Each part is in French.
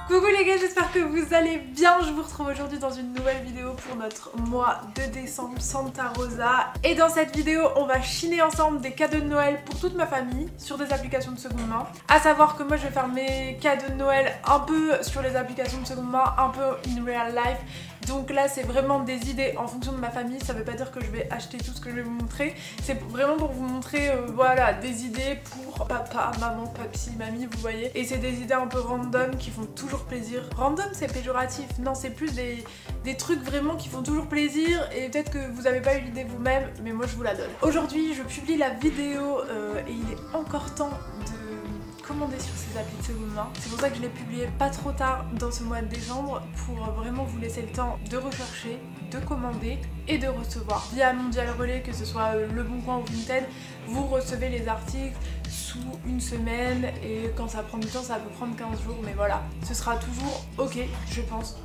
Coucou les gars, j'espère que vous allez bien. Je vous retrouve aujourd'hui dans une nouvelle vidéo pour notre mois de décembre Santa Rosa. Et dans cette vidéo, on va chiner ensemble des cadeaux de Noël pour toute ma famille sur des applications de seconde main. À savoir que moi je vais faire mes cadeaux de Noël un peu sur les applications de seconde main, un peu in real life. Donc là c'est vraiment des idées en fonction de ma famille, ça veut pas dire que je vais acheter tout ce que je vais vous montrer. C'est vraiment pour vous montrer voilà, des idées pour papa, maman, papy, mamie, vous voyez. Et c'est des idées un peu random qui font toujours plaisir. Random c'est péjoratif, non c'est plus des trucs vraiment qui font toujours plaisir et peut-être que vous avez pas eu l'idée vous-même, mais moi je vous la donne. Aujourd'hui je publie la vidéo et il est encore temps de commander sur ces applis de seconde main. C'est pour ça que je l'ai publié pas trop tard dans ce mois de décembre pour vraiment vous laisser le temps de rechercher, de commander et de recevoir. Via Mondial Relais, que ce soit Le Bon Coin ou Vinted, vous recevez les articles sous une semaine et quand ça prend du temps ça peut prendre 15 jours, mais voilà, ce sera toujours ok je pense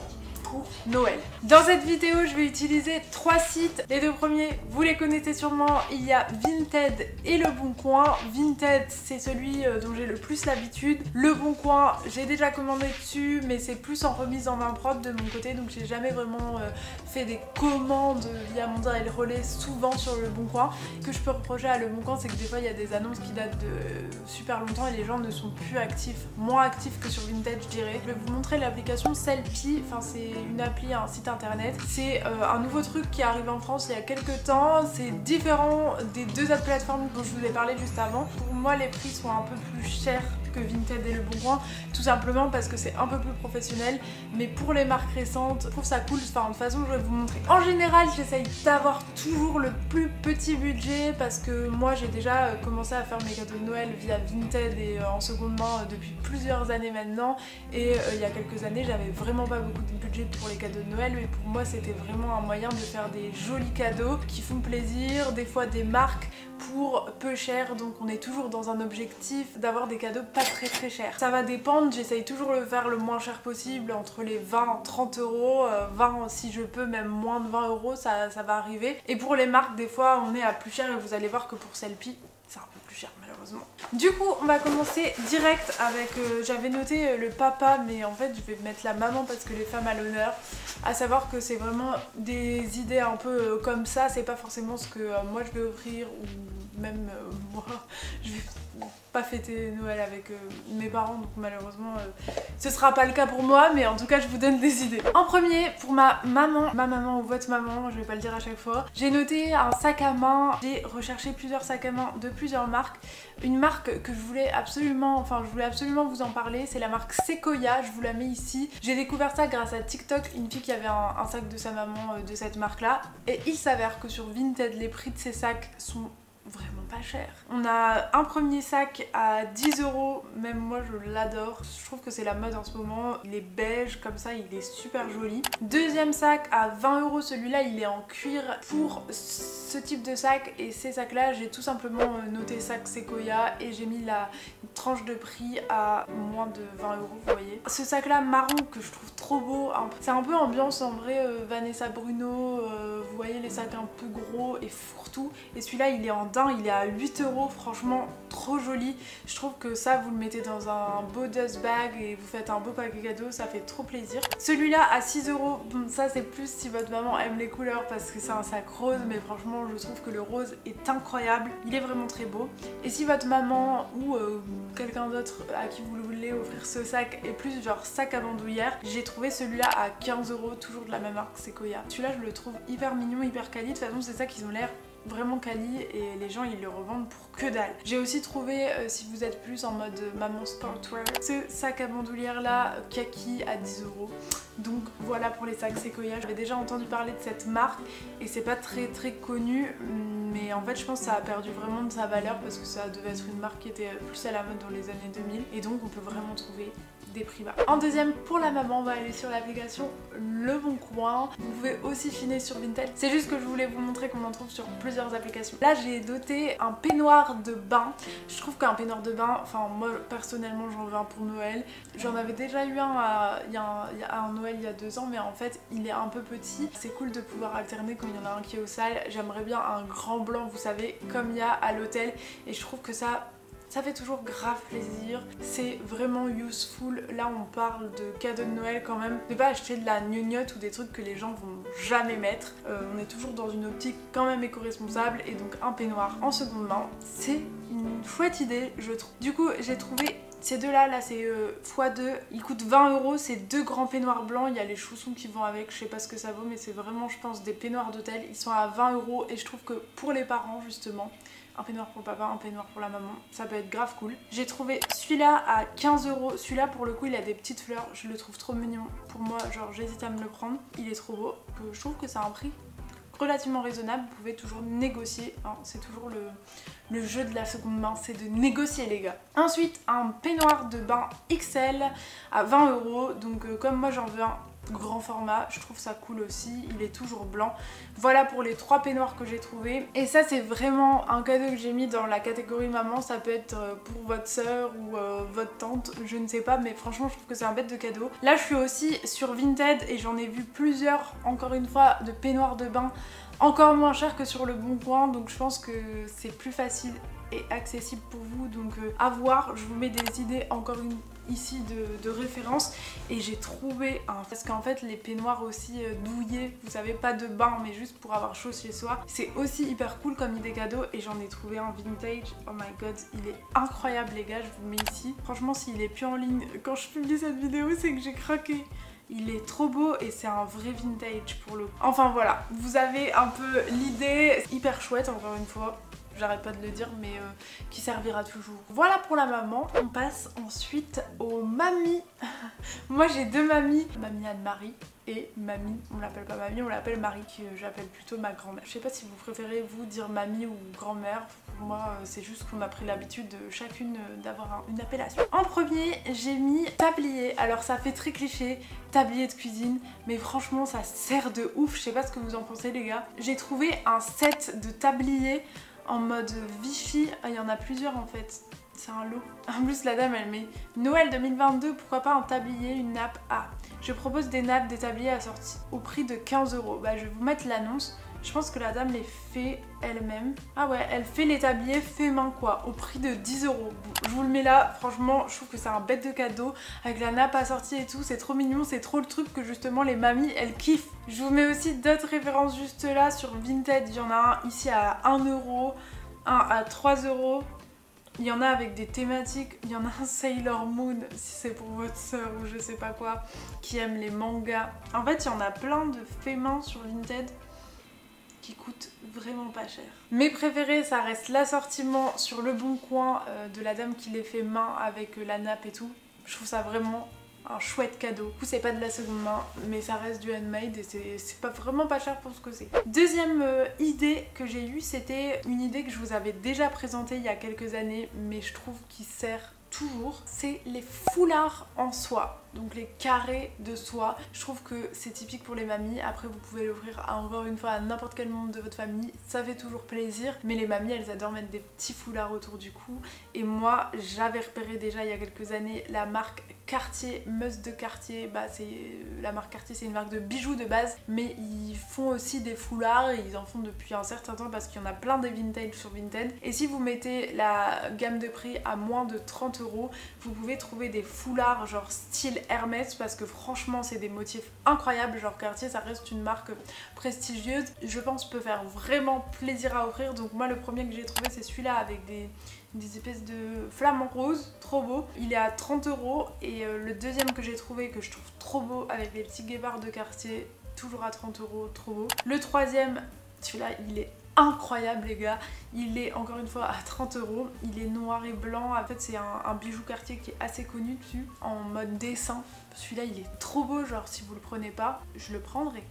pour Noël. Dans cette vidéo je vais utiliser 3 sites. Les deux premiers vous les connaissez sûrement, il y a Vinted et Le Bon Coin. Vinted c'est celui dont j'ai le plus l'habitude. Le Bon Coin j'ai déjà commandé dessus mais c'est plus en remise en main propre de mon côté, donc j'ai jamais vraiment fait des commandes via Mondial Relais souvent sur Le Bon Coin. Ce que je peux reprocher à Le Bon Coin c'est que des fois il y a des annonces qui datent de super longtemps et les gens ne sont plus actifs, moins actifs que sur Vinted je dirais. Je vais vous montrer l'application Sellpy, enfin c'est une appli, un site internet. C'est un nouveau truc qui arrive en France il y a quelques temps. C'est différent des deux autres plateformes dont je vous ai parlé juste avant. Pour moi les prix sont un peu plus chers que Vinted et Le Bon Coin, tout simplement parce que c'est un peu plus professionnel, mais pour les marques récentes, je trouve ça cool. Enfin, de toute façon, je vais vous montrer. En général, j'essaye d'avoir toujours le plus petit budget parce que moi, j'ai déjà commencé à faire mes cadeaux de Noël via Vinted et en seconde main depuis plusieurs années maintenant. Et il y a quelques années, j'avais vraiment pas beaucoup de budget pour les cadeaux de Noël, mais pour moi, c'était vraiment un moyen de faire des jolis cadeaux qui font plaisir, des fois des marques pour peu cher, donc on est toujours dans un objectif d'avoir des cadeaux pas très chers. Ça va dépendre, j'essaye toujours de le faire le moins cher possible, entre les 20 30 euros, 20 si je peux, même moins de 20 euros, ça va arriver. Et pour les marques, des fois on est à plus cher et vous allez voir que pour Sellpy, c'est un peu plus cher malheureusement. Du coup on va commencer direct avec, j'avais noté le papa mais en fait je vais mettre la maman parce que les femmes à l'honneur. À savoir que c'est vraiment des idées un peu comme ça, c'est pas forcément ce que moi je vais offrir ou même moi je vais pas fêter Noël avec mes parents, donc malheureusement ce sera pas le cas pour moi, mais en tout cas je vous donne des idées. En premier, pour ma maman ou votre maman, je vais pas le dire à chaque fois, j'ai noté un sac à main. J'ai recherché plusieurs sacs à main de plusieurs marques. Une marque que je voulais absolument vous en parler, c'est la marque Sequoia, je vous la mets ici. J'ai découvert ça grâce à TikTok, une fille qui avait un sac de sa maman de cette marque là, et il s'avère que sur Vinted les prix de ces sacs sont vraiment pas cher. On a un premier sac à 10 euros, même moi je l'adore. Je trouve que c'est la mode en ce moment. Il est beige comme ça, il est super joli. Deuxième sac à 20 euros, celui-là il est en cuir. Pour ce type de sac et ces sacs là, j'ai tout simplement noté sac Sequoia et j'ai mis la tranche de prix à moins de 20 euros, vous voyez. Ce sac là marron que je trouve trop beau, c'est un peu ambiance en vrai Vanessa Bruno, vous voyez les sacs un peu gros et fourre-tout. Et celui-là il est en daim, il est à 8 euros, franchement trop joli. Je trouve que ça vous le mettez dans un beau dust bag et vous faites un beau paquet cadeau, ça fait trop plaisir. Celui-là à 6 euros, bon ça c'est plus si votre maman aime les couleurs parce que c'est un sac rose, mais franchement je trouve que le rose est incroyable, il est vraiment très beau. Et si votre maman ou quelqu'un d'autre à qui vous voulez offrir ce sac est plus genre sac à bandoulière, j'ai trouvé celui-là à 15 euros, toujours de la même marque Sequoia. Celui-là je le trouve hyper mignon, hyper quali, de toute façon c'est ça qu'ils ont l'air vraiment quali et les gens ils le revendent pour que dalle. J'ai aussi trouvé, si vous êtes plus en mode maman sportwear, ce sac à bandoulière là kaki à 10 euros. Donc voilà pour les sacs Sequoia. J'avais déjà entendu parler de cette marque et c'est pas très connu, mais en fait je pense que ça a perdu vraiment de sa valeur parce que ça devait être une marque qui était plus à la mode dans les années 2000 et donc on peut vraiment trouver des prix bas. En deuxième, pour la maman, on va aller sur l'application Le Bon Coin. Vous pouvez aussi chiner sur Vinted. C'est juste que je voulais vous montrer qu'on en trouve sur plusieurs applications. Là, j'ai doté un peignoir de bain. Je trouve qu'un peignoir de bain, enfin moi personnellement j'en veux un pour Noël. J'en avais déjà eu un il y a un Noël il y a 2 ans, mais en fait il est un peu petit. C'est cool de pouvoir alterner quand il y en a un qui est au sale. J'aimerais bien un grand blanc, vous savez, comme il y a à l'hôtel, et je trouve que ça ça fait toujours grave plaisir, c'est vraiment useful. Là on parle de cadeaux de Noël quand même, ne pas acheter de la gnognotte ou des trucs que les gens vont jamais mettre. On est toujours dans une optique quand même éco-responsable et donc un peignoir en seconde main, c'est une chouette idée je trouve. Du coup j'ai trouvé ces deux là c'est x2, ils coûtent 20 €, c'est deux grands peignoirs blancs, il y a les chaussons qui vont avec, je sais pas ce que ça vaut mais c'est vraiment je pense des peignoirs d'hôtel, ils sont à 20 € et je trouve que pour les parents justement, un peignoir pour le papa, un peignoir pour la maman, ça peut être grave cool. J'ai trouvé celui-là à 15 €, celui-là pour le coup il a des petites fleurs, je le trouve trop mignon, pour moi genre j'hésite à me le prendre, il est trop beau, je trouve que c'est un prix relativement raisonnable, vous pouvez toujours négocier, hein, c'est toujours le jeu de la seconde main, c'est de négocier les gars. Ensuite un peignoir de bain XL à 20 €, donc comme moi j'en veux un grand format, je trouve ça cool aussi, il est toujours blanc. Voilà pour les 3 peignoirs que j'ai trouvés. Et ça c'est vraiment un cadeau que j'ai mis dans la catégorie maman, ça peut être pour votre soeur ou votre tante, je ne sais pas, mais franchement je trouve que c'est un bête de cadeau. Là je suis aussi sur Vinted et j'en ai vu plusieurs, encore une fois, de peignoirs de bain encore moins cher que sur le Bon Coin, donc je pense que c'est plus facile et accessible pour vous, donc à voir. Je vous mets des idées encore une ici de référence et j'ai trouvé un, parce qu'en fait les peignoirs aussi douillés, vous savez, pas de bain mais juste pour avoir chaud chez soi, c'est aussi hyper cool comme idée cadeau et j'en ai trouvé un vintage, oh my god il est incroyable les gars, je vous le mets ici. Franchement s'il est plus en ligne quand je publie cette vidéo c'est que j'ai craqué. Il est trop beau et c'est un vrai vintage pour le coup. Enfin voilà, vous avez un peu l'idée, hyper chouette encore une fois. J'arrête pas de le dire mais qui servira toujours. Voilà pour la maman. On passe ensuite aux mamies. Moi j'ai deux mamies, mamie Anne-Marie et mamie, on l'appelle pas mamie, on l'appelle Marie, que j'appelle plutôt ma grand-mère. Je sais pas si vous préférez vous dire mamie ou grand-mère. Pour moi c'est juste qu'on a pris l'habitude de chacune d'avoir une appellation. En premier j'ai mis tablier. Alors ça fait très cliché, tablier de cuisine, mais franchement ça sert de ouf. Je sais pas ce que vous en pensez les gars. J'ai trouvé un set de tablier en mode Vichy, il y en a plusieurs en fait, c'est un lot. En plus la dame elle met Noël 2022, pourquoi pas un tablier, une nappe. Ah, je propose des nappes, des tabliers assortis au prix de 15 €. Bah je vais vous mettre l'annonce, je pense que la dame les fait elle-même. Ah ouais, elle fait les tabliers fait main quoi, au prix de 10 €. Je vous le mets là, franchement je trouve que c'est un bête de cadeau, avec la nappe assortie et tout, c'est trop mignon, c'est trop le truc que justement les mamies elles kiffent. Je vous mets aussi d'autres références juste là sur Vinted, il y en a un ici à 1 €, un à 3 €. Il y en a avec des thématiques, il y en a un Sailor Moon, si c'est pour votre soeur ou je sais pas quoi, qui aime les mangas. En fait il y en a plein de faits main sur Vinted qui coûtent vraiment pas cher. Mes préférés ça reste l'assortiment sur le Bon Coin de la dame qui les fait main avec la nappe et tout. Je trouve ça vraiment un chouette cadeau. Du coup c'est pas de la seconde main mais ça reste du handmade et c'est pas vraiment pas cher pour ce que c'est. Deuxième idée que j'ai eue, c'était une idée que je vous avais déjà présentée il y a quelques années mais je trouve qu'il sert toujours, c'est les foulards en soie, donc les carrés de soie. Je trouve que c'est typique pour les mamies, après vous pouvez l'offrir encore une fois à n'importe quel membre de votre famille, ça fait toujours plaisir, mais les mamies elles adorent mettre des petits foulards autour du cou et moi j'avais repéré déjà il y a quelques années la marque Cartier, Must de Cartier, bah c'est la marque Cartier, c'est une marque de bijoux de base mais ils font aussi des foulards et ils en font depuis un certain temps parce qu'il y en a plein des vintage sur Vinted et si vous mettez la gamme de prix à moins de 30 €, vous pouvez trouver des foulards genre style Hermès parce que franchement c'est des motifs incroyables, genre Cartier ça reste une marque prestigieuse, je pense peut faire vraiment plaisir à offrir. Donc moi le premier que j'ai trouvé c'est celui-là avec des espèces de flamants roses, trop beau. Il est à 30 € et le deuxième que j'ai trouvé que je trouve trop beau avec les petits guébards de Cartier, toujours à 30 €, trop beau. Le troisième, celui-là il est incroyable les gars, il est encore une fois à 30 €, il est noir et blanc, en fait c'est un bijou Cartier qui est assez connu dessus, en mode dessin. Celui-là il est trop beau, genre si vous le prenez pas, je le prendrai.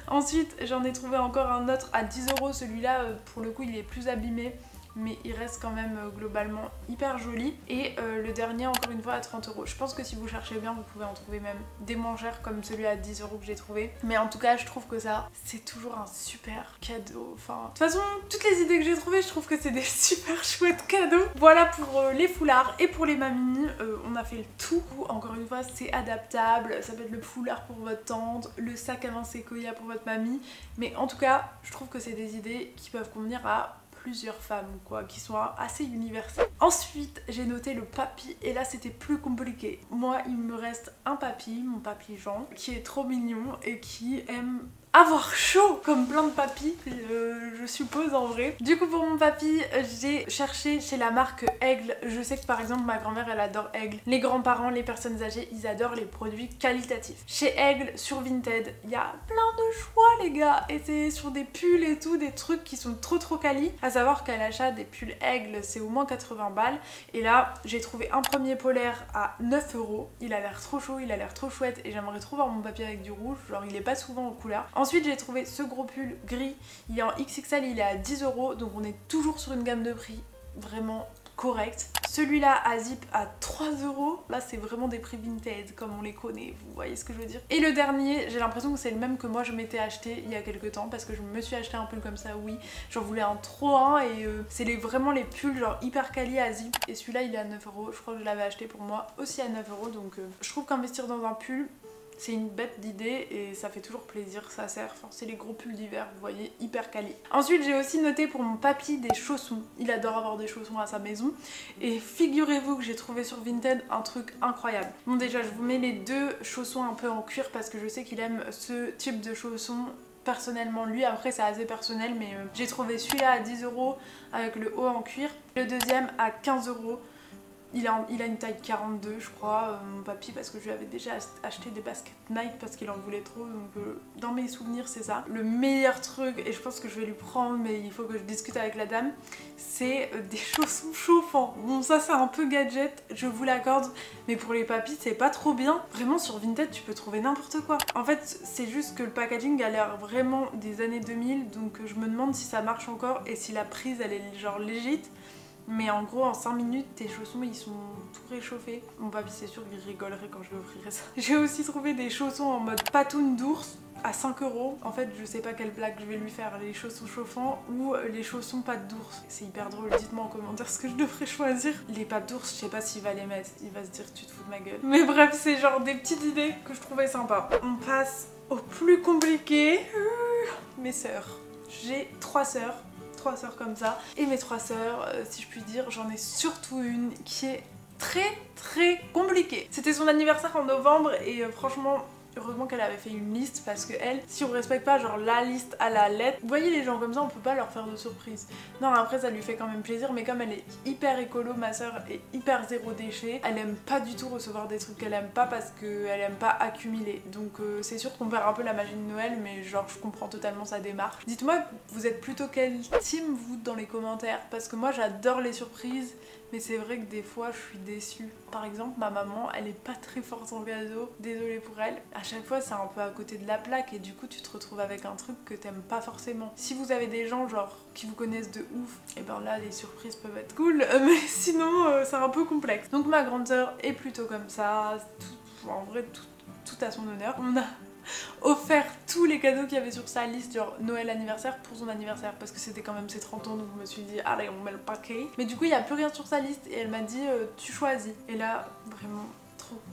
Ensuite j'en ai trouvé encore un autre à 10 €, celui-là pour le coup il est plus abîmé mais il reste quand même globalement hyper joli. Et le dernier encore une fois à 30 €. Je pense que si vous cherchez bien vous pouvez en trouver même des moins chers comme celui à 10 € que j'ai trouvé. Mais en tout cas je trouve que ça c'est toujours un super cadeau. Enfin de toute façon toutes les idées que j'ai trouvées je trouve que c'est des super chouettes cadeaux. Voilà pour les foulards et pour les mamies. On a fait le tout. Encore une fois c'est adaptable. Ça peut être le foulard pour votre tante, le sac à main Sequoia pour votre mamie. Mais en tout cas je trouve que c'est des idées qui peuvent convenir à plusieurs femmes quoi, qui sont assez universelles. Ensuite j'ai noté le papy et là c'était plus compliqué. Moi il me reste un papy, mon papy Jean, qui est trop mignon et qui aime avoir chaud comme plein de papys, je suppose en vrai. Du coup pour mon papy, j'ai cherché chez la marque Aigle. Je sais que par exemple ma grand-mère elle adore Aigle. Les grands-parents, les personnes âgées, ils adorent les produits qualitatifs. Chez Aigle, sur Vinted, il y a plein de choix les gars. Et c'est sur des pulls et tout, des trucs qui sont trop quali. À savoir qu'à l'achat des pulls Aigle, c'est au moins 80 balles. Et là, j'ai trouvé un premier polaire à 9 €. Il a l'air trop chaud, il a l'air trop chouette. Et j'aimerais trop voir mon papy avec du rouge. Genre il est pas souvent en couleur. Ensuite j'ai trouvé ce gros pull gris, il est en XXL, il est à 10 €, donc on est toujours sur une gamme de prix vraiment correcte. Celui-là à zip à 3 €, là c'est vraiment des prix vintage comme on les connaît, vous voyez ce que je veux dire. Et le dernier, j'ai l'impression que c'est le même que moi je m'étais acheté il y a quelques temps parce que je me suis acheté un pull comme ça, oui, j'en voulais un trop un et c'est vraiment les pulls genre hyper quali à zip et celui-là il est à 9 €, je crois que je l'avais acheté pour moi aussi à 9 € donc je trouve qu'investir dans un pull c'est une bête d'idée et ça fait toujours plaisir, ça sert, enfin c'est les gros pulls d'hiver, vous voyez, hyper quali. Ensuite j'ai aussi noté pour mon papy des chaussons, il adore avoir des chaussons à sa maison et figurez-vous que j'ai trouvé sur Vinted un truc incroyable. Bon déjà je vous mets les deux chaussons un peu en cuir parce que je sais qu'il aime ce type de chaussons. Personnellement lui, après c'est assez personnel mais j'ai trouvé celui-là à 10 € avec le haut en cuir, le deuxième à 15 €. Il a une taille 42 je crois, mon papy, parce que je lui avais déjà acheté des baskets Nike parce qu'il en voulait trop, donc dans mes souvenirs c'est ça. Le meilleur truc, et je pense que je vais lui prendre mais il faut que je discute avec la dame, c'est des chaussons chauffants. Bon ça c'est un peu gadget, je vous l'accorde, mais pour les papys c'est pas trop bien. Vraiment sur Vinted tu peux trouver n'importe quoi. En fait c'est juste que le packaging a l'air vraiment des années 2000, donc je me demande si ça marche encore et si la prise elle est genre légite. Mais en gros en 5 minutes tes chaussons ils sont tout réchauffés. Mon papy c'est sûr qu'il rigolerait quand je lui offrirais ça. J'ai aussi trouvé des chaussons en mode patoune d'ours à 5 €. En fait je sais pas quelle blague je vais lui faire, les chaussons chauffants ou les chaussons pattes d'ours. C'est hyper drôle, dites-moi en commentaire ce que je devrais choisir. Les pattes d'ours je sais pas s'il va les mettre, il va se dire tu te fous de ma gueule. Mais bref c'est genre des petites idées que je trouvais sympa. On passe au plus compliqué, mes sœurs. J'ai 3 sœurs comme ça et mes 3 sœurs si je puis dire, j'en ai surtout une qui est très compliquée. C'était son anniversaire en novembre et franchement heureusement qu'elle avait fait une liste parce que elle, si on respecte pas genre la liste à la lettre, vous voyez les gens comme ça on peut pas leur faire de surprise. Non après ça lui fait quand même plaisir mais comme elle est hyper écolo, ma soeur est hyper zéro déchet, elle aime pas du tout recevoir des trucs qu'elle aime pas parce qu'elle aime pas accumuler. Donc c'est sûr qu'on perd un peu la magie de Noël mais genre je comprends totalement sa démarche. Dites-moi vous êtes plutôt quel team vous dans les commentaires parce que moi j'adore les surprises. Mais c'est vrai que des fois je suis déçue. Par exemple ma maman elle est pas très forte en cadeau, désolée pour elle. À chaque fois c'est un peu à côté de la plaque et du coup tu te retrouves avec un truc que t'aimes pas forcément. Si vous avez des gens genre qui vous connaissent de ouf, et ben là les surprises peuvent être cool mais sinon c'est un peu complexe. Donc ma grande sœur est plutôt comme ça, en vrai tout à son honneur. On a offert tous les cadeaux qu'il y avait sur sa liste, genre Noël anniversaire pour son anniversaire parce que c'était quand même ses 30 ans donc je me suis dit allez on met le paquet. Mais du coup il n'y a plus rien sur sa liste et elle m'a dit tu choisis et là vraiment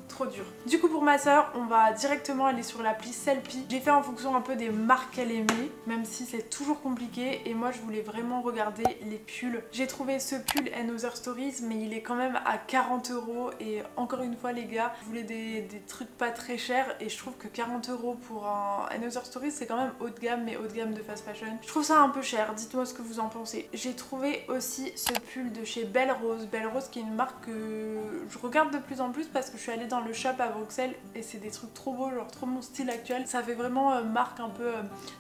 trop dur. Du coup pour ma soeur on va directement aller sur l'appli Sellpy. J'ai fait en fonction un peu des marques qu'elle aimait même si c'est toujours compliqué et moi je voulais vraiment regarder les pulls. J'ai trouvé ce pull Another Stories mais il est quand même à 40 € et encore une fois les gars je voulais des trucs pas très chers et je trouve que 40 € pour un Another Stories c'est quand même haut de gamme mais haut de gamme de fast fashion. Je trouve ça un peu cher, dites-moi ce que vous en pensez. J'ai trouvé aussi ce pull de chez Belle Rose qui est une marque que je regarde de plus en plus parce que je suis allée dans le shop à Bruxelles et c'est des trucs trop beaux, genre trop mon style actuel. Ça fait vraiment marque un peu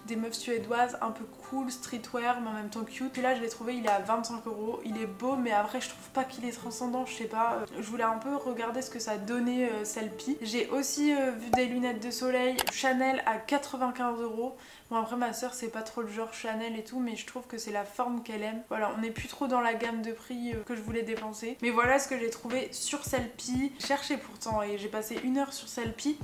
des meufs suédoises, un peu cool, streetwear mais en même temps cute. Puis là je l'ai trouvé, il est à 25 €, il est beau mais après je trouve pas qu'il est transcendant, je sais pas. Je voulais un peu regarder ce que ça donnait Sellpy. J'ai aussi vu des lunettes de soleil Chanel à 95 €. Bon après ma soeur c'est pas trop le genre Chanel et tout mais je trouve que c'est la forme qu'elle aime. Voilà on n'est plus trop dans la gamme de prix que je voulais dépenser. Mais voilà ce que j'ai trouvé sur Sellpy. Cherchez pour pourtant et j'ai passé 1 heure sur Sellpy.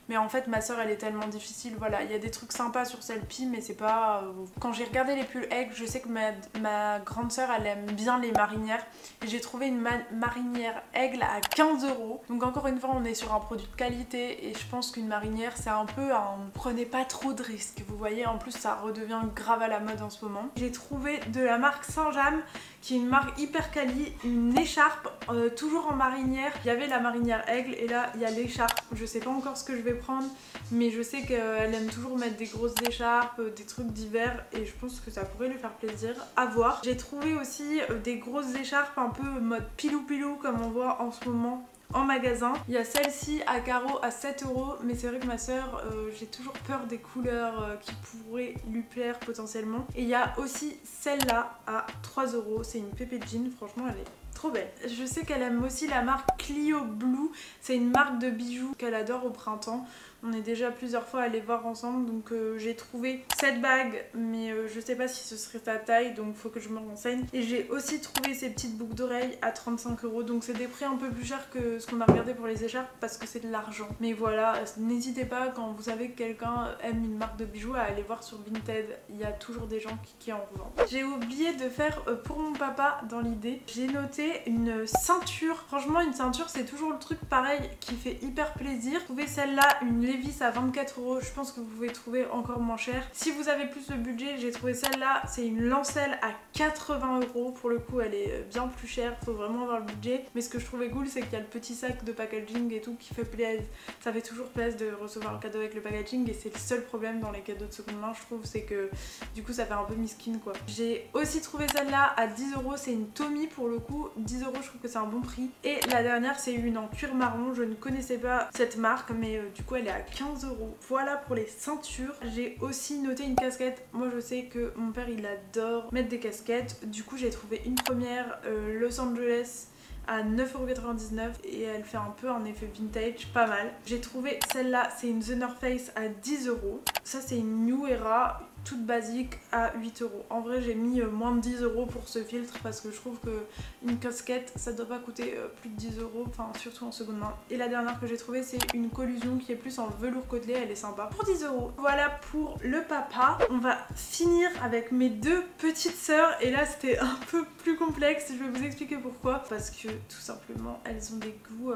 Mais en fait ma soeur elle est tellement difficile, voilà, il y a des trucs sympas sur Sellpy mais c'est pas... Quand j'ai regardé les pulls Egg, je sais que ma grande soeur elle aime bien les marinières. Et j'ai trouvé une marinière Aigle à 15 €. Donc encore une fois on est sur un produit de qualité et je pense qu'une marinière c'est un peu un... Prenez pas trop de risques, vous voyez, en plus ça redevient grave à la mode en ce moment. J'ai trouvé de la marque Saint-James qui est une marque hyper quali, une écharpe toujours en marinière. Il y avait la marinière Aigle et là il y a l'écharpe. Je sais pas encore ce que je vais prendre mais je sais qu'elle aime toujours mettre des grosses écharpes, des trucs d'hiver et je pense que ça pourrait lui faire plaisir à voir. J'ai trouvé aussi des grosses écharpes un peu mode pilou-pilou comme on voit en ce moment en magasin. Il y a celle-ci à carreaux à 7 € mais c'est vrai que ma soeur, j'ai toujours peur des couleurs qui pourraient lui plaire potentiellement. Et il y a aussi celle-là à 3 €, c'est une pépé jean, franchement elle est trop belle. Je sais qu'elle aime aussi la marque Clio Blue, c'est une marque de bijoux qu'elle adore au printemps. On est déjà plusieurs fois allés voir ensemble donc j'ai trouvé cette bague mais je sais pas si ce serait ta taille donc faut que je me renseigne. Et j'ai aussi trouvé ces petites boucles d'oreilles à 35 € donc c'est des prix un peu plus chers que ce qu'on a regardé pour les écharpes parce que c'est de l'argent. Mais voilà, n'hésitez pas quand vous savez que quelqu'un aime une marque de bijoux à aller voir sur Vinted, il y a toujours des gens qui en revendent. J'ai oublié de faire pour mon papa dans l'idée, j'ai noté une ceinture. Franchement une ceinture c'est toujours le truc pareil qui fait hyper plaisir. J'ai trouvé celle-là, une Levi's à 24 €, je pense que vous pouvez trouver encore moins cher. Si vous avez plus de budget, j'ai trouvé celle-là, c'est une lancelle à 80 € pour le coup elle est bien plus chère, faut vraiment avoir le budget. Mais ce que je trouvais cool c'est qu'il y a le petit sac de packaging et tout qui fait plaisir. Ça fait toujours plaisir de recevoir un cadeau avec le packaging et c'est le seul problème dans les cadeaux de seconde main je trouve, c'est que du coup ça fait un peu miskin quoi. J'ai aussi trouvé celle-là à 10 €, c'est une Tommy pour le coup, 10 € je trouve que c'est un bon prix. Et la dernière c'est une en cuir marron, je ne connaissais pas cette marque mais du coup elle est à 15 €. Voilà pour les ceintures. J'ai aussi noté une casquette. Moi je sais que mon père il adore mettre des casquettes. Du coup j'ai trouvé une première Los Angeles à 9,99 € et elle fait un peu un effet vintage, pas mal. J'ai trouvé celle-là, c'est une The North Face à 10 €. Ça c'est une New Era toute basique à 8 €. En vrai j'ai mis moins de 10 € pour ce filtre parce que je trouve que une casquette ça doit pas coûter plus de 10 €, enfin surtout en seconde main. Et la dernière que j'ai trouvée c'est une collusion qui est plus en velours côtelé, elle est sympa pour 10 €. Voilà pour le papa. On va finir avec mes deux petites sœurs et là c'était un peu plus complexe, je vais vous expliquer pourquoi. Parce que tout simplement elles ont des goûts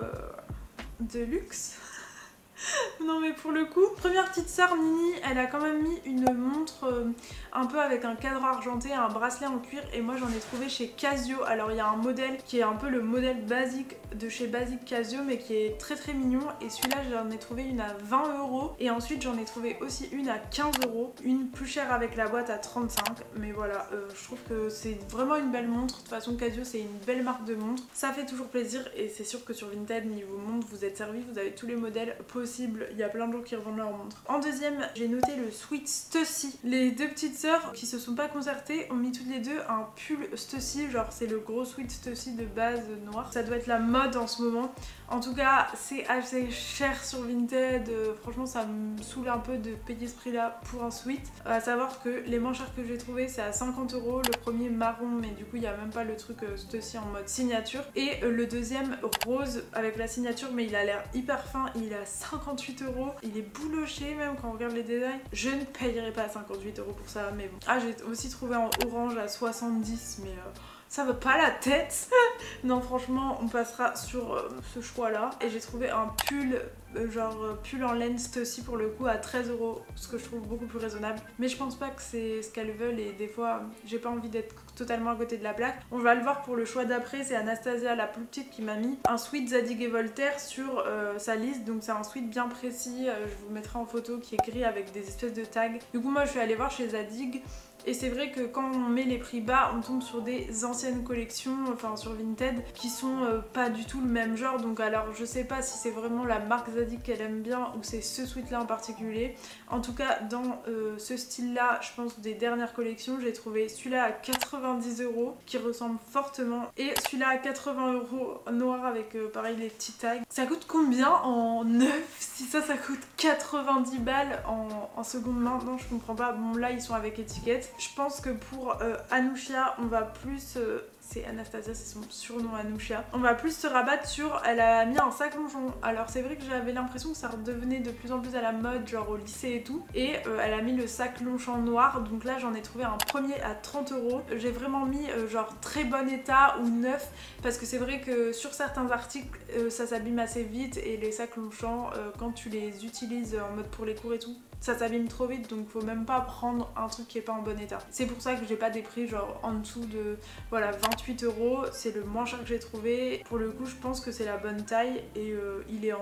de luxe. Non mais pour le coup, première petite sœur Nini, elle a quand même mis une montre un peu avec un cadre argenté, un bracelet en cuir et moi j'en ai trouvé chez Casio. Alors il y a un modèle qui est un peu le modèle basique de chez Basic Casio mais qui est très très mignon et celui-là j'en ai trouvé une à 20 € et ensuite j'en ai trouvé aussi une à 15 €, une plus chère avec la boîte à 35 € mais voilà, je trouve que c'est vraiment une belle montre. De toute façon Casio c'est une belle marque de montre, ça fait toujours plaisir et c'est sûr que sur Vinted niveau montre vous êtes servi, vous avez tous les modèles possibles. Il y a plein de gens qui revendent leurs montres. En deuxième, j'ai noté le sweat Stussy. Les deux petites sœurs qui se sont pas concertées ont mis toutes les deux un pull Stussy, genre c'est le gros sweat Stussy de base noir. Ça doit être la mode en ce moment. En tout cas, c'est assez cher sur Vinted. Franchement, ça me saoule un peu de payer ce prix-là pour un sweat. À savoir que les moins chers que j'ai trouvé, c'est à 50 €. Le premier marron, mais du coup, il n'y a même pas le truc Stussy en mode signature. Et le deuxième rose avec la signature, mais il a l'air hyper fin. Il est à 58 €. Il est bouloché même quand on regarde les designs. Je ne payerai pas 58 € pour ça, mais bon. Ah, j'ai aussi trouvé en orange à 70, mais ça va pas la tête. Non franchement on passera sur ce choix là. Et j'ai trouvé un pull genre pull en laine Stussy pour le coup à 13 €, ce que je trouve beaucoup plus raisonnable. Mais je pense pas que c'est ce qu'elles veulent et des fois j'ai pas envie d'être totalement à côté de la plaque. On va le voir pour le choix d'après, c'est Anastasia la plus petite qui m'a mis un sweat Zadig et Voltaire sur sa liste. Donc c'est un sweat bien précis, je vous mettrai en photo, qui est gris avec des espèces de tags. Du coup moi je suis allée voir chez Zadig. Et c'est vrai que quand on met les prix bas, on tombe sur des anciennes collections, enfin sur Vinted, qui sont pas du tout le même genre. Donc alors je sais pas si c'est vraiment la marque Zadig qu'elle aime bien ou c'est ce sweat là en particulier. En tout cas dans ce style là, je pense des dernières collections, j'ai trouvé celui-là à 90 € qui ressemble fortement. Et celui-là à 80 € noir avec pareil les petits tags. Ça coûte combien en neuf? Si ça coûte 90 balles en seconde main, non je comprends pas. Bon là ils sont avec étiquette. Je pense que pour Anouchia on va plus c'est Anastasia, c'est son surnom Anouchia. On va plus se rabattre sur, elle a mis un sac longeon. Alors c'est vrai que j'avais l'impression que ça redevenait de plus en plus à la mode, genre au lycée et tout. Et elle a mis le sac Longchamp noir, donc là j'en ai trouvé un premier à 30 €. J'ai vraiment mis genre très bon état ou neuf, parce que c'est vrai que sur certains articles ça s'abîme assez vite et les sacs Longchamp quand tu les utilises en mode pour les cours et tout, ça s'abîme trop vite, donc faut même pas prendre un truc qui est pas en bon état. C'est pour ça que j'ai pas des prix genre en dessous de voilà 28 €, c'est le moins cher que j'ai trouvé. Pour le coup je pense que c'est la bonne taille et il est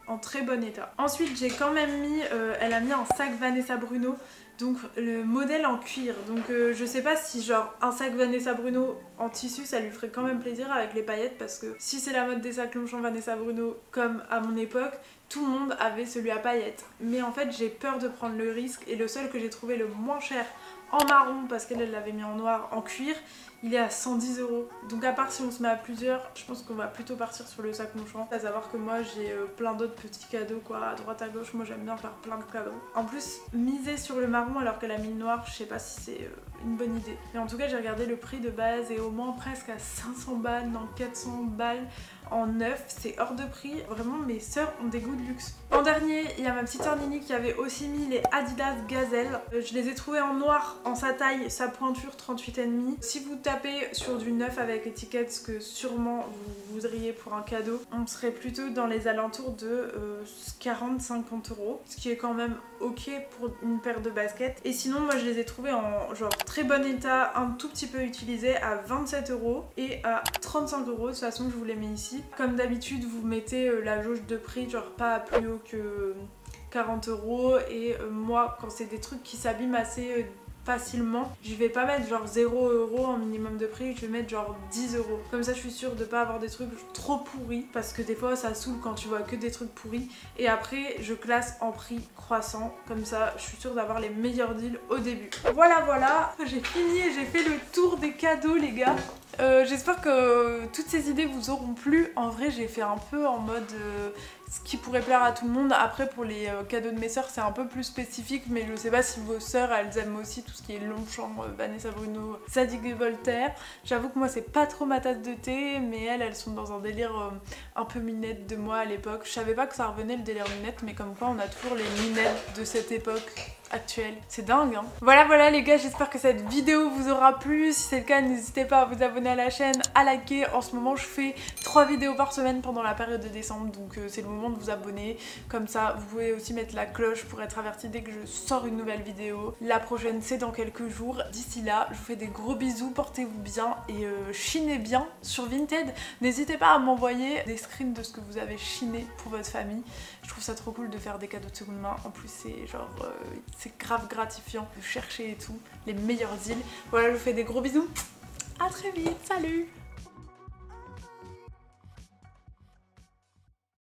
en très bon état. Ensuite j'ai quand même mis, elle a mis un sac Vanessa Bruno, donc le modèle en cuir, donc je sais pas si genre un sac Vanessa Bruno en tissu ça lui ferait quand même plaisir avec les paillettes, parce que si c'est la mode des sacs Longchamp Vanessa Bruno comme à mon époque, tout le monde avait celui à paillettes. Mais en fait j'ai peur de prendre le risque et le seul que j'ai trouvé le moins cher en marron, parce qu'elle l'avait mis en noir, en cuir, il est à 110 €. Donc à part si on se met à plusieurs, je pense qu'on va plutôt partir sur le sac Longchamp. À savoir que moi j'ai plein d'autres petits cadeaux quoi, à droite à gauche, moi j'aime bien faire plein de cadeaux. En plus, miser sur le marron alors qu'elle a mis le noir, je sais pas si c'est une bonne idée. Mais en tout cas j'ai regardé le prix de base et au moins presque à 500 balles, non 400 balles en neuf, c'est hors de prix. Vraiment mes sœurs ont des goûts de luxe. En dernier, il y a ma petite sœur Nini qui avait aussi mis les Adidas Gazelle. Je les ai trouvés en noir, en sa taille, sa pointure 38,5. Si vous tapez sur du neuf avec étiquette, ce que sûrement vous voudriez pour un cadeau, on serait plutôt dans les alentours de 40-50 €, ce qui est quand même ok pour une paire de baskets. Et sinon moi je les ai trouvés en genre très bon état, un tout petit peu utilisé, à 27 € et à 35 €. De toute façon je vous les mets ici. Comme d'habitude vous mettez la jauge de prix, genre pas plus haut que 40 € et moi quand c'est des trucs qui s'abîment assez facilement, je vais pas mettre genre 0 € en minimum de prix, je vais mettre genre 10 €. Comme ça je suis sûre de pas avoir des trucs trop pourris, parce que des fois ça saoule quand tu vois que des trucs pourris. Et après je classe en prix croissant, comme ça je suis sûre d'avoir les meilleurs deals au début. Voilà, j'ai fini et j'ai fait le tour des cadeaux les gars. J'espère que toutes ces idées vous auront plu. En vrai j'ai fait un peu en mode ce qui pourrait plaire à tout le monde. Après pour les cadeaux de mes sœurs c'est un peu plus spécifique, mais je sais pas si vos sœurs elles aiment aussi tout ce qui est Longchamp, Vanessa Bruno, Zadig et Voltaire. J'avoue que moi c'est pas trop ma tasse de thé, mais elles sont dans un délire un peu minette de moi à l'époque. Je savais pas que ça revenait le délire minette, mais comme quoi on a toujours les minettes de cette époque actuelle. C'est dingue hein. Voilà les gars, j'espère que cette vidéo vous aura plu. Si c'est le cas, n'hésitez pas à vous abonner à la chaîne, à liker. En ce moment je fais 3 vidéos par semaine pendant la période de décembre, donc c'est le moment de vous abonner. Comme ça vous pouvez aussi mettre la cloche pour être averti dès que je sors une nouvelle vidéo. La prochaine c'est dans quelques jours. D'ici là je vous fais des gros bisous, portez-vous bien et chinez bien sur Vinted. N'hésitez pas à m'envoyer des screens de ce que vous avez chiné pour votre famille. Je trouve ça trop cool de faire des cadeaux de seconde main. En plus c'est genre c'est grave gratifiant de chercher et tout les meilleurs deals. Voilà, je vous fais des gros bisous. À très vite, salut!